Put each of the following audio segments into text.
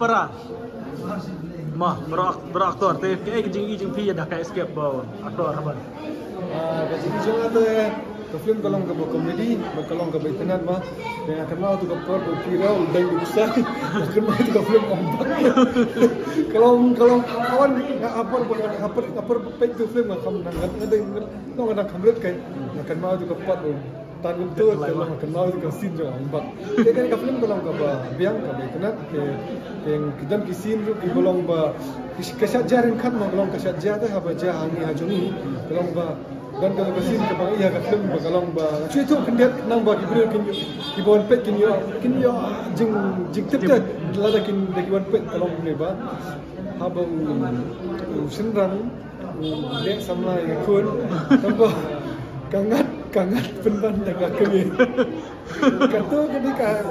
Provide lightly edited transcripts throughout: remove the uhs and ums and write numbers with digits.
para mah beraktor teh kayak jing pi ada kayak escape bau aktor apa Kasi jangan ada ke film kalau nggak komedi, kalau nggak internet mah, yang kenal tu kapal viral dan besar, kenal tu ke film ombak. Kalau kawan apa page tu film nggak kamu ada kamera kan, yang kenal tu kapal tanggung tu kalau kenal tu ke scene jangan ombak. Jadi kan ke film kalau nggak biang nggak internet, yang kita ke scene tu kalau nggak kesat jaring kan, kalau kesat jaring apa jaring hajuni, kalau nggak dan kalau kesin ke bang iya kat film kalau ba cuy tu kendet nang ba gibril ki bon pet kinyo jing tip kat lada kin de ki bon pet kalau ni ba habang senrang le samla ya kun tambah kangat penban daga kami katu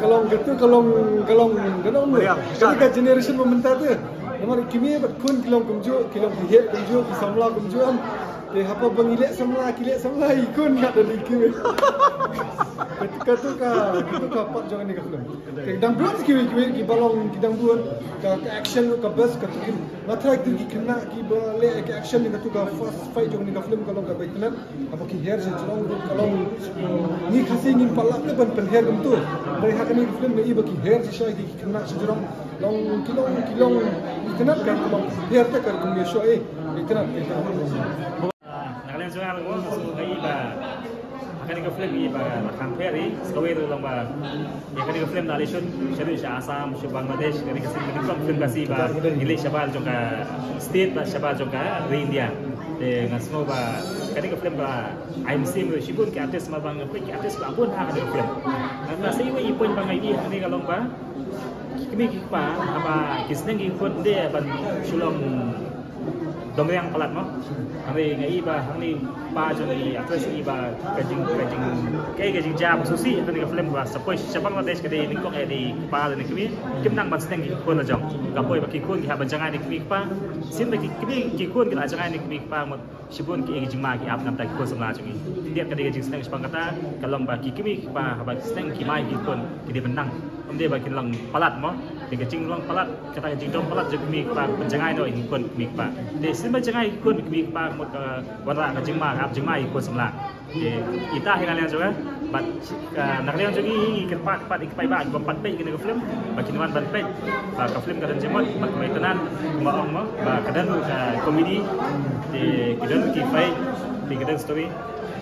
kalau ketika generation mementar tu namanya kimi bat kun kilom kumju ki samla kumju am apa bangilek samla ikun nak dari kimi ketika tu pat jangan ni ke film kedang belum ki balong kidang buat ke action ke bus ke tu matra tu ki kena ki bale ke action ni tu ka fast fight jangan ni ke film kalau ka baiknan apa ki hair je kalau ni kasih ni palak le ban hair tu dari hak ni film ni bagi hair je syai ki kena sejurang long kilong kena kan long hair tak kan kumye syai kena Nakalian soal ko masuk kay iba akan ke film iba nakang peri sekawai tu lomba ya kan ke film dari syari Assam Bangladesh dari kasih film kasih iba English syabal juga state syabal juga di India dengan semua ba kan ke film ba I'm sim shibun ke artis mabang ke artis babun ha ke film karena saya ibu pun bangai ini kalau ba kami kita apa kisah ni pun dia ban sulung dong yang pelat mo, hari ngai iba hari pa jadi actress iba kajing jam susi itu ni film gua suppose siapa Bangladesh kadi ni kok di pa ni kami nang ban sedang ikut la jong kapoi baki kun ki ha ban jangai ni kami pa sim baki kami ki kun ki la jangai ni kami pa mo sibun ki jing ma ki ap nam ta ko samla jungi dia kadi kajing sedang sepang kata kalau baki kami pa ha ban sedang ki mai ki kun ki di benang dia baki lang pelat mo di kajing lang pelat kata kajing dong pelat jadi kami pa penjangai no ini kun kami pa de sim jangai kun kami pa mo warna kajing ma ap jing mai ko samla ita hinalian juga bat nakalian juga ini kepat ikai ba empat page kena ke film bagi nuan ban page ke film kadan jemot bat mai tenan maong mo ba kadan komedi di kadan ki pai di kadan story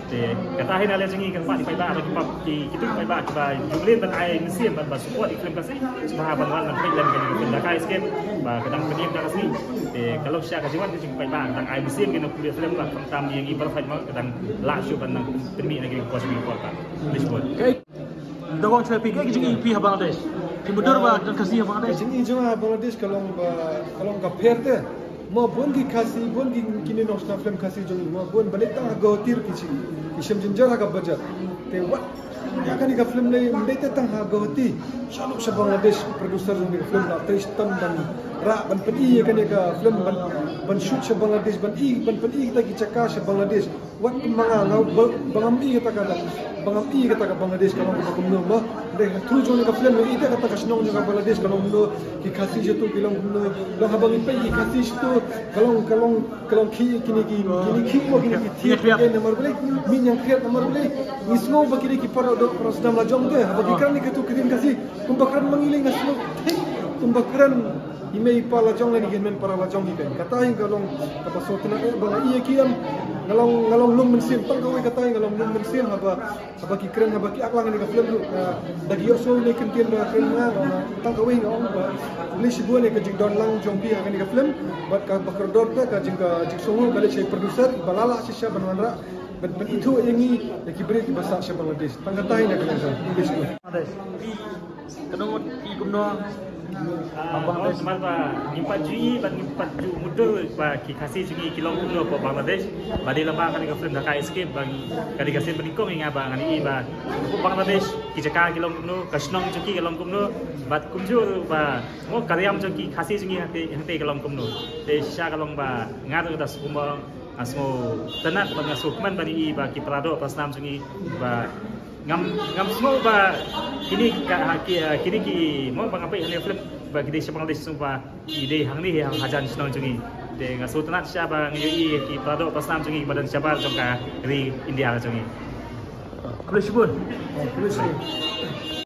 di kata hinalian juga kepat ikai ba bagi pap ki kitu ikai ba ba jumlin ban ai mesin ban support film kasih semua ban wan page dan kena film dak escape ba kadang peniem dak kasih kalau saya kasih wan juga ikai ba dan ai mesin kena film ba tam yang ibarat mo kadang langsung ban permi lagi kuas mi kan disebut dawang saya pikir jing pi Bangladesh ki mudur ba dan kasih Bangladesh ini cuma Bangladesh kalau ka perte mo bon ki kasih bon ki kini nostra film kasih jong mo bon balita gotir ki shim jinjar ka budget te what ya kan ka film ni mendeta tang ha goti shaluk sa Bangladesh producer jong ki film la Tristan dan ra ban pedi kan ka film ban shoot sa Bangladesh ban pedi kita ki cakap sa Bangladesh what mga bangam kata ka Bangladesh kalau kita kumno ba de tu jong ka film ni ita kata ka snong ka Bangladesh kalau kumno ki kasih je tu bilang kumno lo habang ipai ki kasih tu kalau kini mo kini tiap nomor boleh min yang kreat nomor boleh nismo ba kini ki para sedang lajong ke bagi kan ni ketu kirim kasih kumbakaran mengiling aslo kumbakaran imei pala jong lagi gen para lajong kita kata yang kalau apa sotna bang iya kiam ngalong lum mensin tang kau kata yang ngalong lum mensin apa ki keren apa ki aklang ni ka film dagi yo so ni kentin ba keren nga tang kau ngong ba li sibu ni ka jing don lang jong pi ni ka film bat ka bakar dor ka jing songo kali si producer balala si sya banwanra ban itu yang ni ki beri ki bahasa sya Bangladesh tang kata yang ka English tu kenong ki kumno Bangladesh mata impat ju mudah bagi kasih segi kilong kuno ke Bangladesh bagi lepas kan film dah escape bagi kali kasih berikong ingat bang ini ba Bangladesh kijaka kilong kuno kasnong joki kilong kuno bat kumju ba mo karyam joki kasih segi hante kilong kuno de sya kalong ba ngar udah semua asmo tenat bang sukman bani ba ki prado pasnam segi ba ngam semua ba kini ki mau bang apa yang film bagi dia Bangladesh sumpah ide hang ni hang hajan senang jungi de ngasultanat siapa ngui ki produk pasam jungi badan siapa jongka ri India jungi Kulish pun. Polis ni.